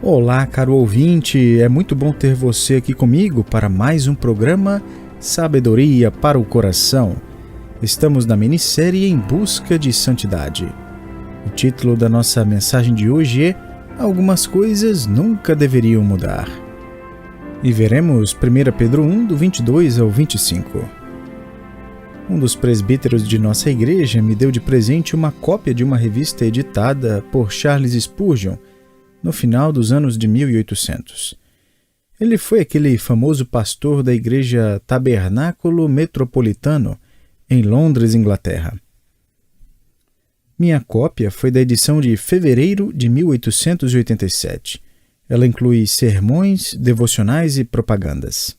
Olá, caro ouvinte, é muito bom ter você aqui comigo para mais um programa Sabedoria para o Coração. Estamos na minissérie Em Busca de Santidade. O título da nossa mensagem de hoje é Algumas Coisas Nunca Deveriam Mudar. E veremos 1 Pedro 1, do 22 ao 25. Um dos presbíteros de nossa igreja me deu de presente uma cópia de uma revista editada por Charles Spurgeon, no final dos anos de 1800. Ele foi aquele famoso pastor da igreja Tabernáculo Metropolitano, em Londres, Inglaterra. Minha cópia foi da edição de fevereiro de 1887. Ela inclui sermões, devocionais e propagandas.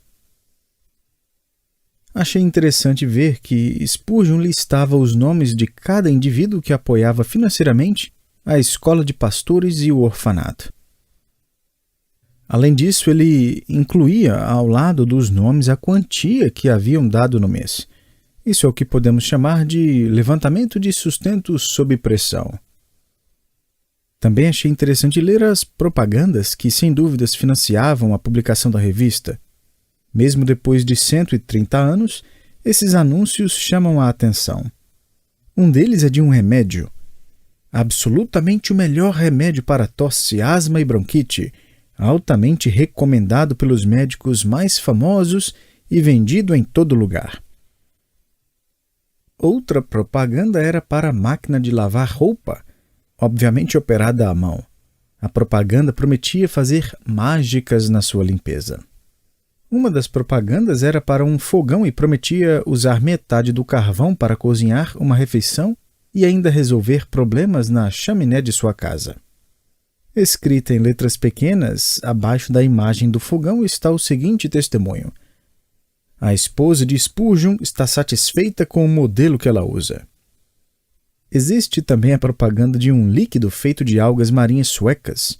Achei interessante ver que Spurgeon listava os nomes de cada indivíduo que apoiava financeiramente a escola de pastores e o orfanato. Além disso, ele incluía ao lado dos nomes a quantia que haviam dado no mês. Isso é o que podemos chamar de levantamento de sustento sob pressão. Também achei interessante ler as propagandas que, sem dúvidas, financiavam a publicação da revista. Mesmo depois de 130 anos, esses anúncios chamam a atenção. Um deles é de um remédio. Absolutamente o melhor remédio para tosse, asma e bronquite, altamente recomendado pelos médicos mais famosos e vendido em todo lugar. Outra propaganda era para a máquina de lavar roupa, obviamente operada à mão. A propaganda prometia fazer mágicas na sua limpeza. Uma das propagandas era para um fogão e prometia usar metade do carvão para cozinhar uma refeição e ainda resolver problemas na chaminé de sua casa. Escrita em letras pequenas, abaixo da imagem do fogão está o seguinte testemunho: a esposa de Spurgeon está satisfeita com o modelo que ela usa. Existe também a propaganda de um líquido feito de algas marinhas suecas,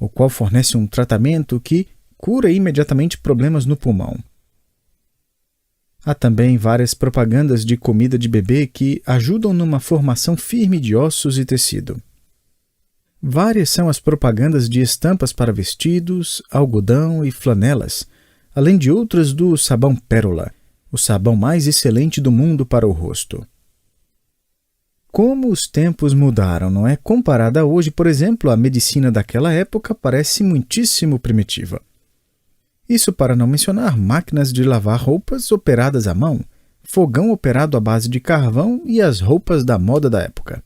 o qual fornece um tratamento que cura imediatamente problemas no pulmão. Há também várias propagandas de comida de bebê que ajudam numa formação firme de ossos e tecido. Várias são as propagandas de estampas para vestidos, algodão e flanelas, além de outras do sabão Pérola, o sabão mais excelente do mundo para o rosto. Como os tempos mudaram, não é? Comparada a hoje, por exemplo, a medicina daquela época parece muitíssimo primitiva. Isso para não mencionar máquinas de lavar roupas operadas à mão, fogão operado à base de carvão e as roupas da moda da época.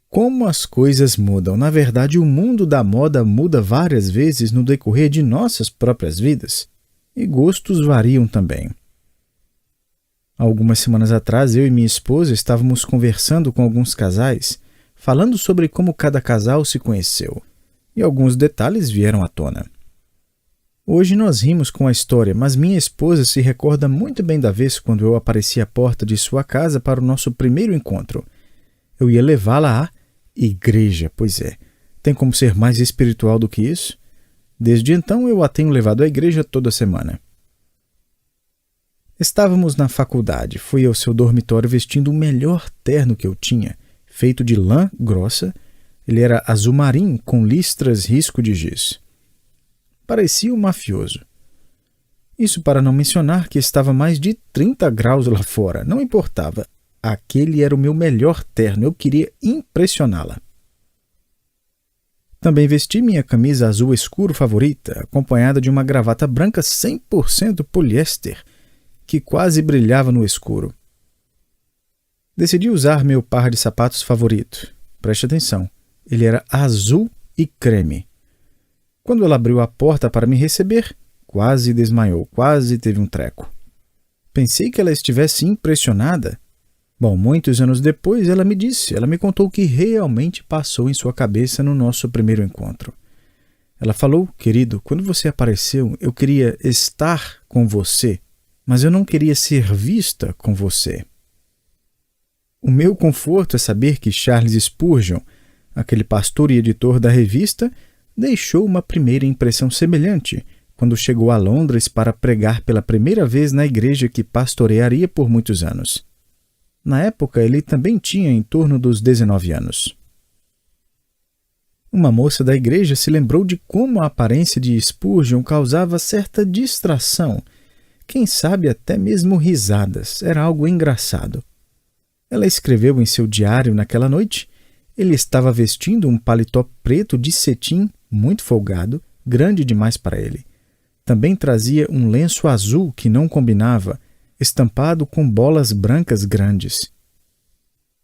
Como as coisas mudam! Na verdade, o mundo da moda muda várias vezes no decorrer de nossas próprias vidas. E gostos variam também. Algumas semanas atrás, eu e minha esposa estávamos conversando com alguns casais, falando sobre como cada casal se conheceu, e alguns detalhes vieram à tona. Hoje nós rimos com a história, mas minha esposa se recorda muito bem da vez quando eu apareci à porta de sua casa para o nosso primeiro encontro. Eu ia levá-la à igreja, pois é. Tem como ser mais espiritual do que isso? Desde então eu a tenho levado à igreja toda semana. Estávamos na faculdade. Fui ao seu dormitório vestindo o melhor terno que eu tinha, feito de lã grossa. Ele era azul marinho com listras risco de giz. Parecia um mafioso. Isso para não mencionar que estava mais de 30 graus lá fora. Não importava. Aquele era o meu melhor terno. Eu queria impressioná-la. Também vesti minha camisa azul escuro favorita, acompanhada de uma gravata branca 100% poliéster, que quase brilhava no escuro. Decidi usar meu par de sapatos favorito. Preste atenção. Ele era azul e creme. Quando ela abriu a porta para me receber, quase desmaiou, quase teve um treco. Pensei que ela estivesse impressionada. Bom, muitos anos depois ela me contou o que realmente passou em sua cabeça no nosso primeiro encontro. Ela falou: querido, quando você apareceu, eu queria estar com você, mas eu não queria ser vista com você. O meu conforto é saber que Charles Spurgeon, aquele pastor e editor da revista, deixou uma primeira impressão semelhante quando chegou a Londres para pregar pela primeira vez na igreja que pastorearia por muitos anos. Na época, ele também tinha em torno dos 19 anos. Uma moça da igreja se lembrou de como a aparência de Spurgeon causava certa distração, quem sabe até mesmo risadas. Era algo engraçado. Ela escreveu em seu diário naquela noite: ele estava vestindo um paletó preto de cetim, muito folgado, grande demais para ele. Também trazia um lenço azul que não combinava, estampado com bolas brancas grandes.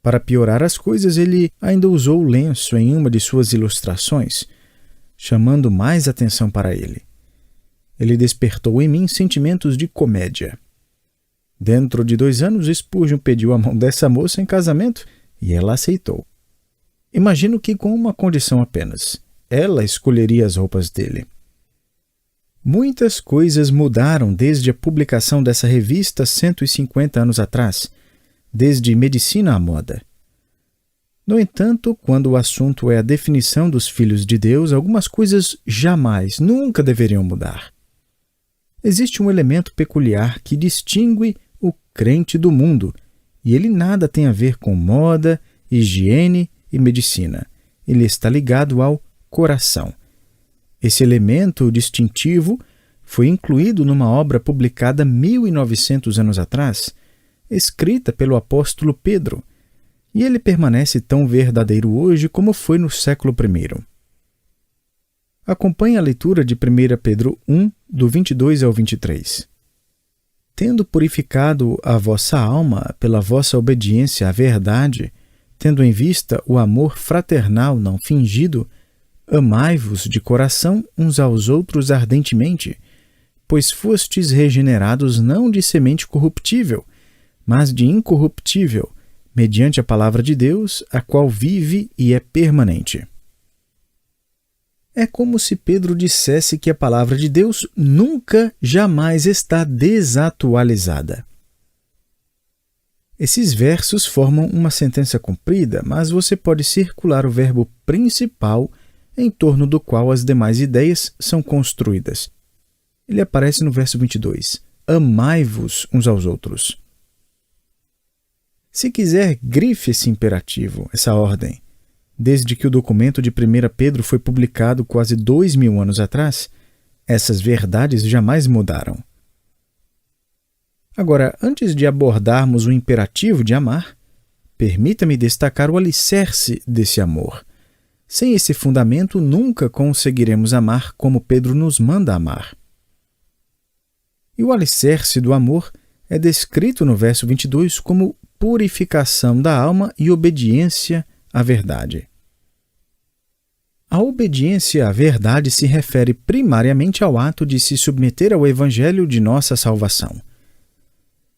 Para piorar as coisas, ele ainda usou o lenço em uma de suas ilustrações, chamando mais atenção para ele. Ele despertou em mim sentimentos de comédia. Dentro de 2 anos, Spurgeon pediu a mão dessa moça em casamento e ela aceitou. Imagino que com uma condição apenas: ela escolheria as roupas dele. Muitas coisas mudaram desde a publicação dessa revista 150 anos atrás, desde medicina à moda. No entanto, quando o assunto é a definição dos filhos de Deus, algumas coisas jamais, nunca deveriam mudar. Existe um elemento peculiar que distingue o crente do mundo, e ele nada tem a ver com moda, higiene e medicina. Ele está ligado ao coração. Esse elemento distintivo foi incluído numa obra publicada 1900 anos atrás, escrita pelo apóstolo Pedro, e ele permanece tão verdadeiro hoje como foi no século I. Acompanhe a leitura de 1 Pedro 1, do 22 ao 23. Tendo purificado a vossa alma pela vossa obediência à verdade, tendo em vista o amor fraternal não fingido, amai-vos de coração uns aos outros ardentemente, pois fostes regenerados não de semente corruptível, mas de incorruptível, mediante a palavra de Deus, a qual vive e é permanente. É como se Pedro dissesse que a palavra de Deus nunca, jamais está desatualizada. Esses versos formam uma sentença comprida, mas você pode circular o verbo principal em torno do qual as demais ideias são construídas. Ele aparece no verso 22. Amai-vos uns aos outros. Se quiser, grife esse imperativo, essa ordem. Desde que o documento de 1 Pedro foi publicado quase 2000 anos atrás, essas verdades jamais mudaram. Agora, antes de abordarmos o imperativo de amar, permita-me destacar o alicerce desse amor. Sem esse fundamento, nunca conseguiremos amar como Pedro nos manda amar. E o alicerce do amor é descrito no verso 22 como purificação da alma e obediência à verdade. A obediência à verdade se refere primariamente ao ato de se submeter ao Evangelho de nossa salvação.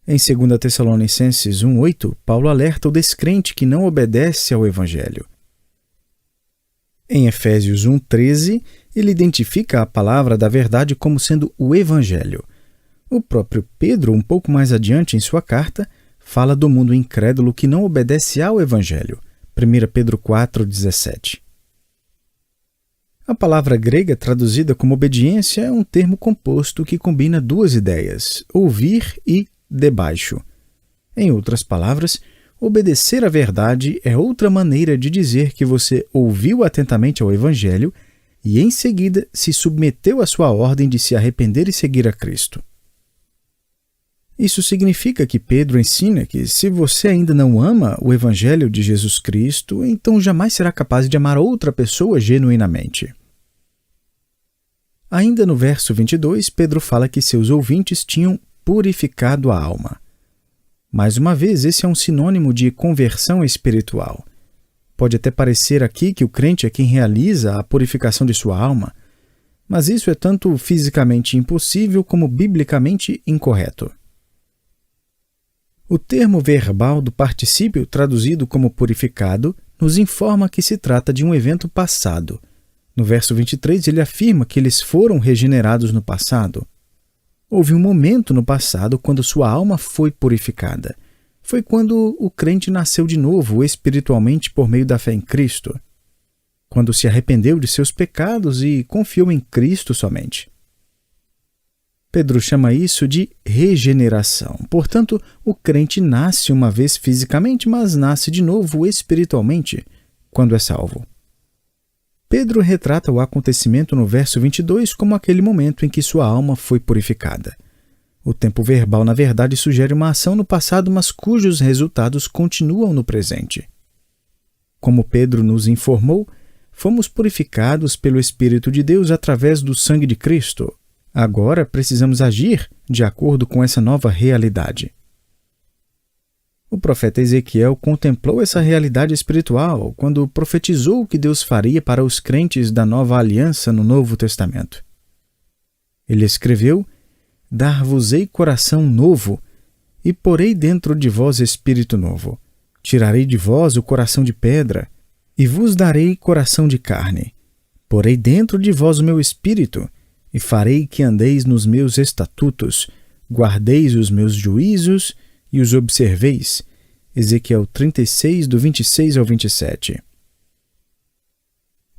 Em 2 Tessalonicenses 1,8, Paulo alerta o descrente que não obedece ao Evangelho. Em Efésios 1,13, ele identifica a palavra da verdade como sendo o Evangelho. O próprio Pedro, um pouco mais adiante em sua carta, fala do mundo incrédulo que não obedece ao Evangelho. 1 Pedro 4,17. A palavra grega traduzida como obediência é um termo composto que combina 2 ideias, ouvir e debaixo. Em outras palavras, obedecer à verdade é outra maneira de dizer que você ouviu atentamente ao Evangelho e, em seguida, se submeteu à sua ordem de se arrepender e seguir a Cristo. Isso significa que Pedro ensina que, se você ainda não ama o Evangelho de Jesus Cristo, então jamais será capaz de amar outra pessoa genuinamente. Ainda no verso 22, Pedro fala que seus ouvintes tinham purificado a alma. Mais uma vez, esse é um sinônimo de conversão espiritual. Pode até parecer aqui que o crente é quem realiza a purificação de sua alma, mas isso é tanto fisicamente impossível como biblicamente incorreto. O termo verbal do particípio, traduzido como purificado, nos informa que se trata de um evento passado. No verso 23, ele afirma que eles foram regenerados no passado. Houve um momento no passado quando sua alma foi purificada. Foi quando o crente nasceu de novo espiritualmente por meio da fé em Cristo. Quando se arrependeu de seus pecados e confiou em Cristo somente. Pedro chama isso de regeneração. Portanto, o crente nasce uma vez fisicamente, mas nasce de novo espiritualmente quando é salvo. Pedro retrata o acontecimento no verso 22 como aquele momento em que sua alma foi purificada. O tempo verbal, na verdade, sugere uma ação no passado, mas cujos resultados continuam no presente. Como Pedro nos informou, fomos purificados pelo Espírito de Deus através do sangue de Cristo. Agora precisamos agir de acordo com essa nova realidade. O profeta Ezequiel contemplou essa realidade espiritual quando profetizou o que Deus faria para os crentes da nova aliança no Novo Testamento. Ele escreveu: Dar-vos-ei coração novo, e porei dentro de vós espírito novo. Tirarei de vós o coração de pedra, e vos darei coração de carne. Porei dentro de vós o meu espírito, e farei que andeis nos meus estatutos, guardeis os meus juízos e os observeis. Ezequiel 36, do 26 ao 27.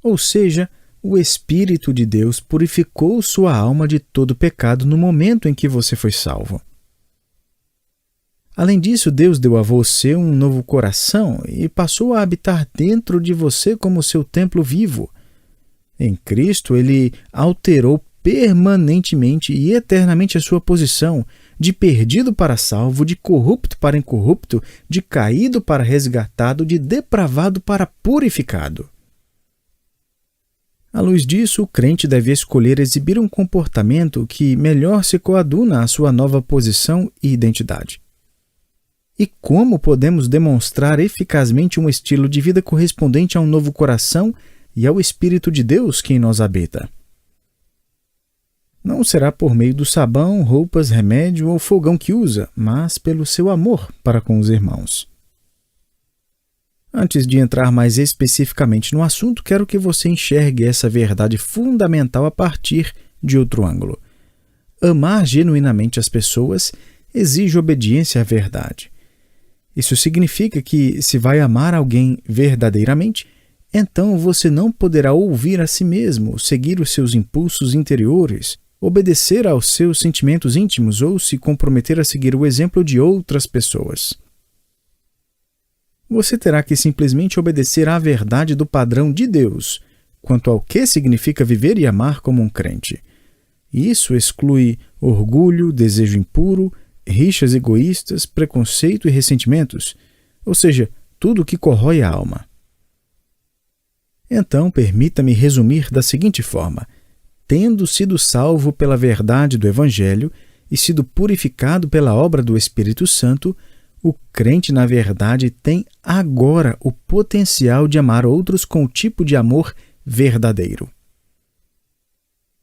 Ou seja, o Espírito de Deus purificou sua alma de todo pecado no momento em que você foi salvo. Além disso, Deus deu a você um novo coração e passou a habitar dentro de você como seu templo vivo. Em Cristo, Ele alterou permanentemente e eternamente a sua posição, de perdido para salvo, de corrupto para incorrupto, de caído para resgatado, de depravado para purificado. À luz disso, o crente deve escolher exibir um comportamento que melhor se coaduna à sua nova posição e identidade. E como podemos demonstrar eficazmente um estilo de vida correspondente a um novo coração e ao Espírito de Deus que em nós habita? Não será por meio do sabão, roupas, remédio ou fogão que usa, mas pelo seu amor para com os irmãos. Antes de entrar mais especificamente no assunto, quero que você enxergue essa verdade fundamental a partir de outro ângulo. Amar genuinamente as pessoas exige obediência à verdade. Isso significa que, se vai amar alguém verdadeiramente, então você não poderá ouvir a si mesmo, seguir os seus impulsos interiores, obedecer aos seus sentimentos íntimos ou se comprometer a seguir o exemplo de outras pessoas. Você terá que simplesmente obedecer à verdade do padrão de Deus, quanto ao que significa viver e amar como um crente. Isso exclui orgulho, desejo impuro, rixas egoístas, preconceito e ressentimentos, ou seja, tudo o que corrói a alma. Então, permita-me resumir da seguinte forma: tendo sido salvo pela verdade do Evangelho e sido purificado pela obra do Espírito Santo, o crente, na verdade, tem agora o potencial de amar outros com o tipo de amor verdadeiro.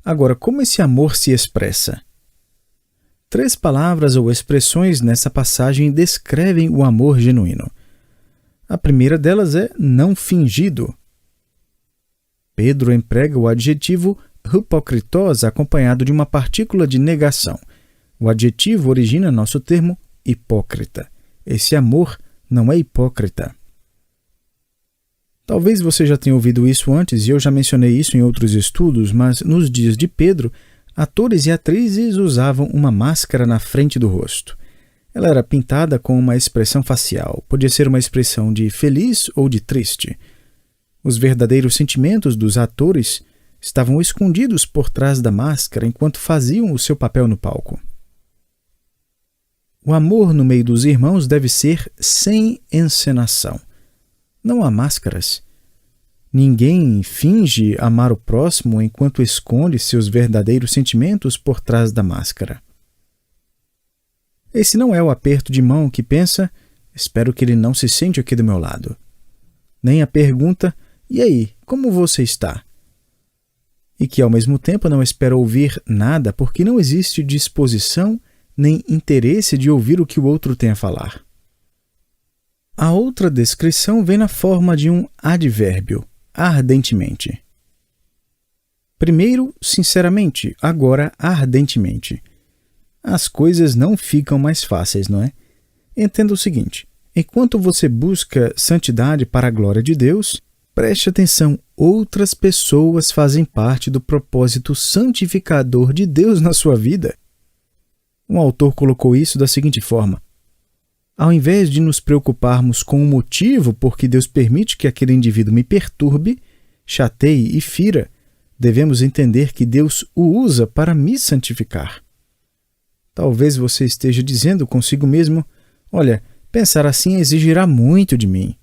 Agora, como esse amor se expressa? 3 palavras ou expressões nessa passagem descrevem o amor genuíno. A primeira delas é não fingido. Pedro emprega o adjetivo hipokritós acompanhado de uma partícula de negação. O adjetivo origina nosso termo hipócrita. Esse amor não é hipócrita. Talvez você já tenha ouvido isso antes e eu já mencionei isso em outros estudos, mas nos dias de Pedro, atores e atrizes usavam uma máscara na frente do rosto. Ela era pintada com uma expressão facial, podia ser uma expressão de feliz ou de triste. Os verdadeiros sentimentos dos atores estavam escondidos por trás da máscara enquanto faziam o seu papel no palco. O amor no meio dos irmãos deve ser sem encenação. Não há máscaras. Ninguém finge amar o próximo enquanto esconde seus verdadeiros sentimentos por trás da máscara. Esse não é o aperto de mão que pensa, espero que ele não se sente aqui do meu lado. Nem a pergunta, e aí, como você está? E que ao mesmo tempo não espera ouvir nada porque não existe disposição nem interesse de ouvir o que o outro tem a falar. A outra descrição vem na forma de um advérbio, ardentemente. Primeiro, sinceramente, agora ardentemente. As coisas não ficam mais fáceis, não é? Entenda o seguinte: enquanto você busca santidade para a glória de Deus, preste atenção, outras pessoas fazem parte do propósito santificador de Deus na sua vida. Um autor colocou isso da seguinte forma: ao invés de nos preocuparmos com o motivo por que Deus permite que aquele indivíduo me perturbe, chateie e fira, devemos entender que Deus o usa para me santificar. Talvez você esteja dizendo consigo mesmo: olha, pensar assim exigirá muito de mim.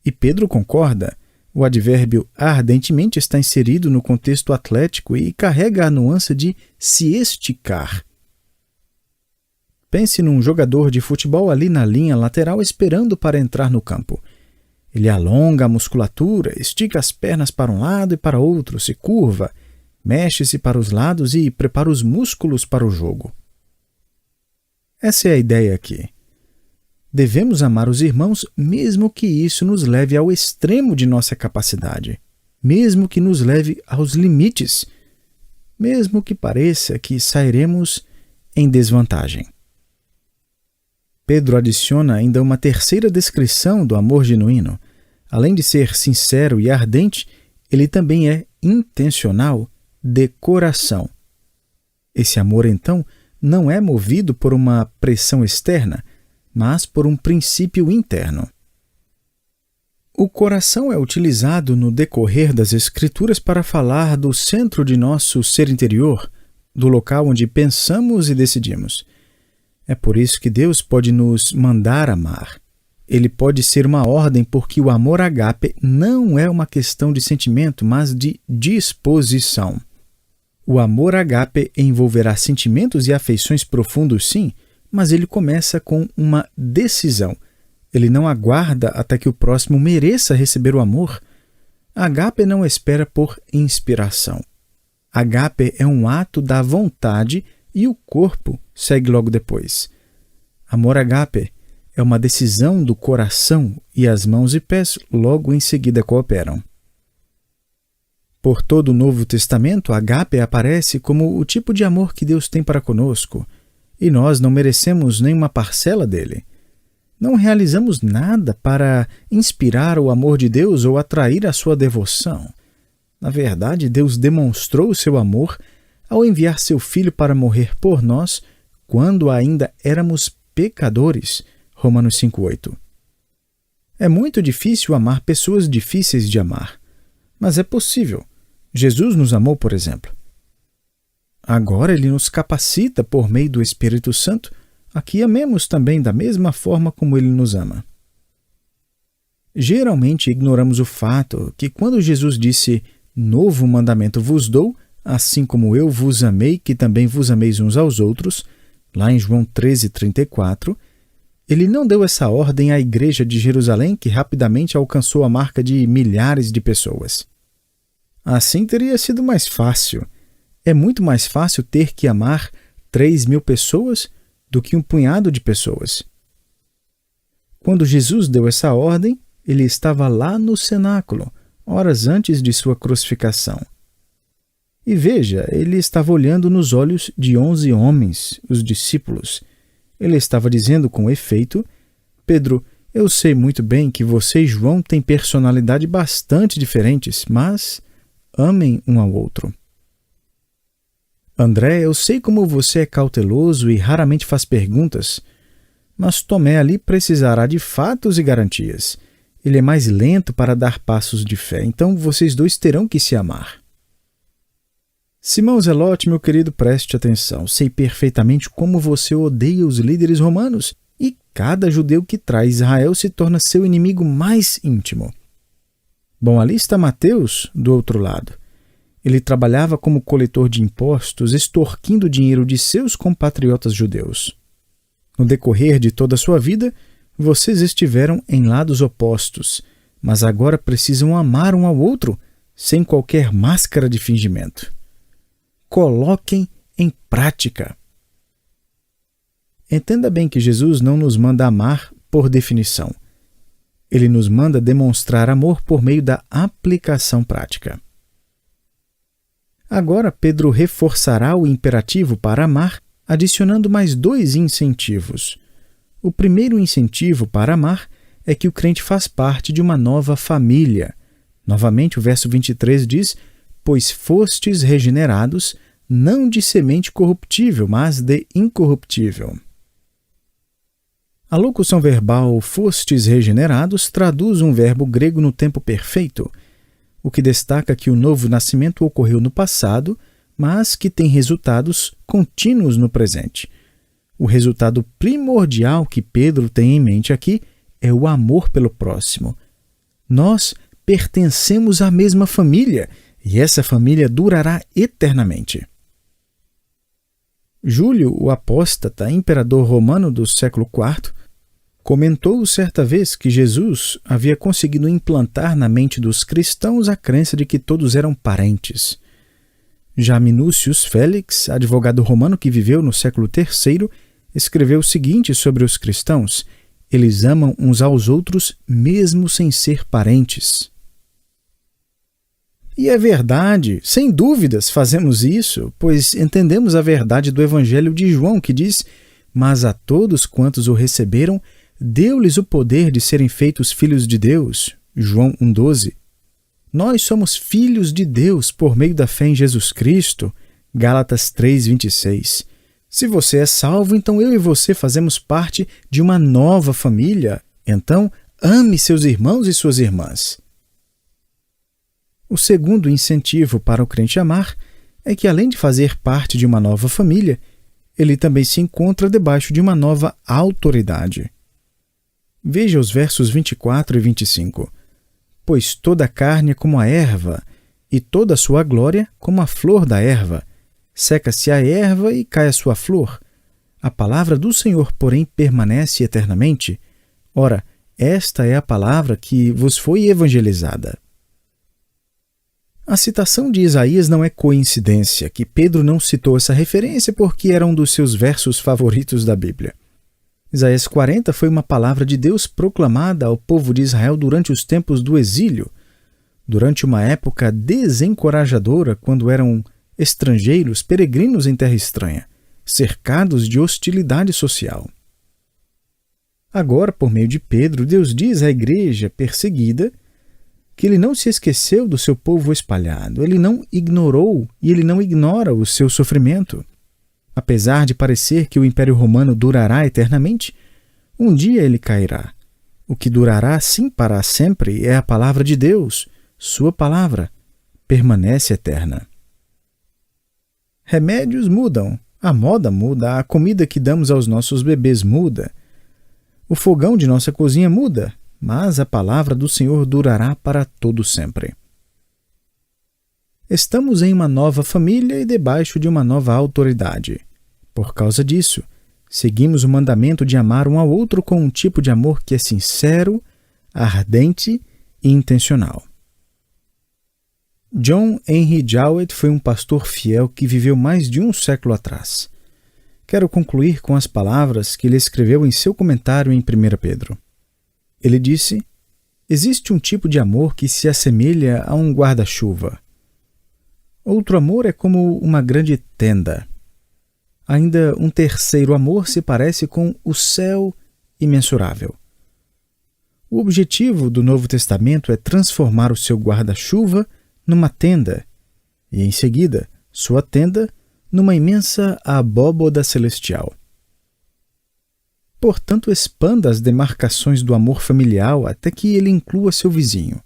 E Pedro concorda. O advérbio ardentemente está inserido no contexto atlético e carrega a nuance de se esticar. Pense num jogador de futebol ali na linha lateral esperando para entrar no campo. Ele alonga a musculatura, estica as pernas para um lado e para outro, se curva, mexe-se para os lados e prepara os músculos para o jogo. Essa é a ideia aqui. Devemos amar os irmãos mesmo que isso nos leve ao extremo de nossa capacidade, mesmo que nos leve aos limites, mesmo que pareça que sairemos em desvantagem. Pedro adiciona ainda uma terceira descrição do amor genuíno. Além de ser sincero e ardente, ele também é intencional, de coração. Esse amor, então, não é movido por uma pressão externa, mas por um princípio interno. O coração é utilizado no decorrer das Escrituras para falar do centro de nosso ser interior, do local onde pensamos e decidimos. É por isso que Deus pode nos mandar amar. Ele pode ser uma ordem porque o amor ágape não é uma questão de sentimento, mas de disposição. O amor ágape envolverá sentimentos e afeições profundos, sim, mas ele começa com uma decisão. Ele não aguarda até que o próximo mereça receber o amor. Ágape não espera por inspiração. Ágape é um ato da vontade e o corpo segue logo depois. Amor ágape é uma decisão do coração e as mãos e pés logo em seguida cooperam. Por todo o Novo Testamento, ágape aparece como o tipo de amor que Deus tem para conosco, e nós não merecemos nenhuma parcela dele. Não realizamos nada para inspirar o amor de Deus ou atrair a sua devoção. Na verdade, Deus demonstrou o seu amor ao enviar seu Filho para morrer por nós quando ainda éramos pecadores. Romanos 5,8. É muito difícil amar pessoas difíceis de amar, mas é possível. Jesus nos amou, por exemplo. Agora ele nos capacita por meio do Espírito Santo a que amemos também da mesma forma como ele nos ama. Geralmente ignoramos o fato que quando Jesus disse "Novo mandamento vos dou, assim como eu vos amei, que também vos ameis uns aos outros", lá em João 13:34, ele não deu essa ordem à igreja de Jerusalém, que rapidamente alcançou a marca de milhares de pessoas. Assim teria sido mais fácil. É muito mais fácil ter que amar 3.000 pessoas do que um punhado de pessoas. Quando Jesus deu essa ordem, ele estava lá no cenáculo, horas antes de sua crucificação. E veja, ele estava olhando nos olhos de 11 homens, os discípulos. Ele estava dizendo com efeito: Pedro, eu sei muito bem que você e João têm personalidade bastante diferentes, mas amem um ao outro. André, eu sei como você é cauteloso e raramente faz perguntas, mas Tomé ali precisará de fatos e garantias. Ele é mais lento para dar passos de fé, então vocês dois terão que se amar. Simão Zelote, meu querido, preste atenção. Sei perfeitamente como você odeia os líderes romanos e cada judeu que traz Israel se torna seu inimigo mais íntimo. Bom, ali está Mateus, do outro lado. Ele trabalhava como coletor de impostos, extorquindo dinheiro de seus compatriotas judeus. No decorrer de toda a sua vida, vocês estiveram em lados opostos, mas agora precisam amar um ao outro, sem qualquer máscara de fingimento. Coloquem em prática. Entenda bem que Jesus não nos manda amar por definição. Ele nos manda demonstrar amor por meio da aplicação prática. Agora, Pedro reforçará o imperativo para amar, adicionando mais 2 incentivos. O primeiro incentivo para amar é que o crente faz parte de uma nova família. Novamente, o verso 23 diz: pois fostes regenerados, não de semente corruptível, mas de incorruptível. A locução verbal fostes regenerados traduz um verbo grego no tempo perfeito. o que destaca que o novo nascimento ocorreu no passado, mas que tem resultados contínuos no presente. O resultado primordial que Pedro tem em mente aqui é o amor pelo próximo. Nós pertencemos à mesma família e essa família durará eternamente. Júlio, o apóstata, imperador romano do século IV, comentou certa vez que Jesus havia conseguido implantar na mente dos cristãos a crença de que todos eram parentes. Já Minúcius Félix, advogado romano que viveu no século III, escreveu o seguinte sobre os cristãos: eles amam uns aos outros mesmo sem ser parentes. E é verdade, sem dúvidas fazemos isso, pois entendemos a verdade do Evangelho de João, que diz: mas a todos quantos o receberam, deu-lhes o poder de serem feitos filhos de Deus. João 1,12. Nós somos filhos de Deus por meio da fé em Jesus Cristo. Gálatas 3,26. Se você é salvo, então eu e você fazemos parte de uma nova família. Então, ame seus irmãos e suas irmãs. O segundo incentivo para o crente amar é que, além de fazer parte de uma nova família, ele também se encontra debaixo de uma nova autoridade. Veja os versos 24 e 25. Pois toda a carne é como a erva, e toda a sua glória como a flor da erva. Seca-se a erva e cai a sua flor. A palavra do Senhor, porém, permanece eternamente. Ora, esta é a palavra que vos foi evangelizada. A citação de Isaías não é coincidência, que Pedro não citou essa referência porque era um dos seus versos favoritos da Bíblia. Isaías 40 foi uma palavra de Deus proclamada ao povo de Israel durante os tempos do exílio, durante uma época desencorajadora, quando eram estrangeiros, peregrinos em terra estranha, cercados de hostilidade social. Agora, por meio de Pedro, Deus diz à igreja perseguida que ele não se esqueceu do seu povo espalhado, ele não ignorou e ele não ignora o seu sofrimento. Apesar de parecer que o Império Romano durará eternamente, um dia ele cairá. O que durará sim para sempre é a palavra de Deus, sua palavra, permanece eterna. Remédios mudam, a moda muda, a comida que damos aos nossos bebês muda, o fogão de nossa cozinha muda, mas a palavra do Senhor durará para todo sempre. Estamos em uma nova família e debaixo de uma nova autoridade. Por causa disso, seguimos o mandamento de amar um ao outro com um tipo de amor que é sincero, ardente e intencional. John Henry Jowett foi um pastor fiel que viveu mais de um século atrás. Quero concluir com as palavras que ele escreveu em seu comentário em 1 Pedro. Ele disse: existe um tipo de amor que se assemelha a um guarda-chuva. Outro amor é como uma grande tenda. Ainda um terceiro amor se parece com o céu imensurável. O objetivo do Novo Testamento é transformar o seu guarda-chuva numa tenda e, em seguida, sua tenda numa imensa abóboda celestial. Portanto, expanda as demarcações do amor familiar até que ele inclua seu vizinho.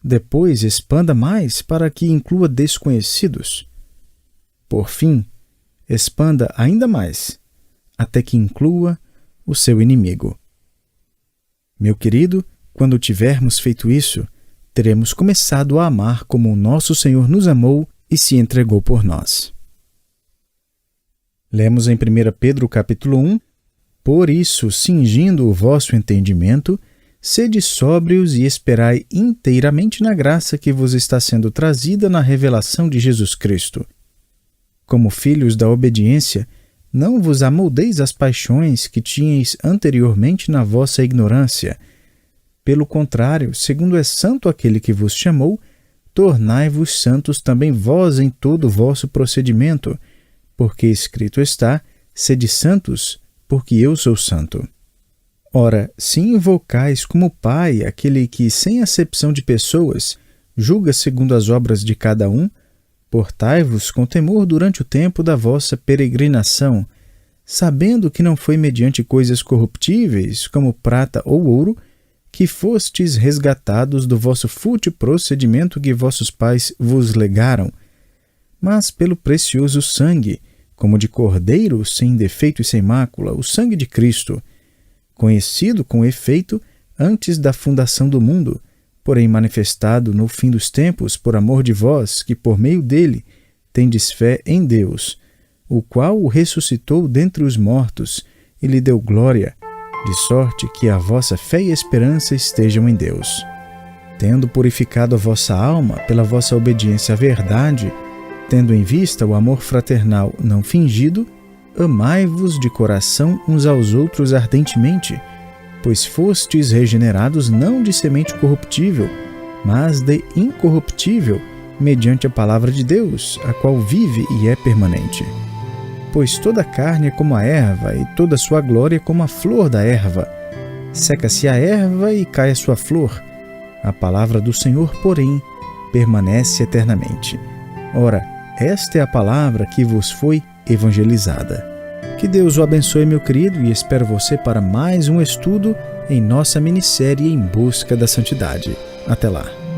Depois, expanda mais para que inclua desconhecidos. Por fim, expanda ainda mais até que inclua o seu inimigo. Meu querido, quando tivermos feito isso, teremos começado a amar como o nosso Senhor nos amou e se entregou por nós. Lemos em 1 Pedro capítulo 1: Por isso, cingindo o vosso entendimento, sede sóbrios e esperai inteiramente na graça que vos está sendo trazida na revelação de Jesus Cristo. Como filhos da obediência, não vos amoldeis às paixões que tinhais anteriormente na vossa ignorância. Pelo contrário, segundo é santo aquele que vos chamou, tornai-vos santos também vós em todo o vosso procedimento, porque escrito está: sede santos, porque eu sou santo. Ora, se invocais como Pai aquele que, sem acepção de pessoas, julga segundo as obras de cada um, portai-vos com temor durante o tempo da vossa peregrinação, sabendo que não foi mediante coisas corruptíveis, como prata ou ouro, que fostes resgatados do vosso fútil procedimento que vossos pais vos legaram, mas pelo precioso sangue, como de cordeiro sem defeito e sem mácula, o sangue de Cristo, conhecido com efeito antes da fundação do mundo, porém manifestado no fim dos tempos por amor de vós, que por meio dele tendes fé em Deus, o qual o ressuscitou dentre os mortos e lhe deu glória, de sorte que a vossa fé e esperança estejam em Deus. Tendo purificado a vossa alma pela vossa obediência à verdade, tendo em vista o amor fraternal não fingido, amai-vos de coração uns aos outros ardentemente, pois fostes regenerados não de semente corruptível, mas de incorruptível, mediante a palavra de Deus, a qual vive e é permanente. Pois toda a carne é como a erva, e toda a sua glória é como a flor da erva. Seca-se a erva e cai a sua flor. A palavra do Senhor, porém, permanece eternamente. Ora, esta é a palavra que vos foi evangelizada. Que Deus o abençoe, meu querido, e espero você para mais um estudo em nossa minissérie Em Busca da Santidade. Até lá!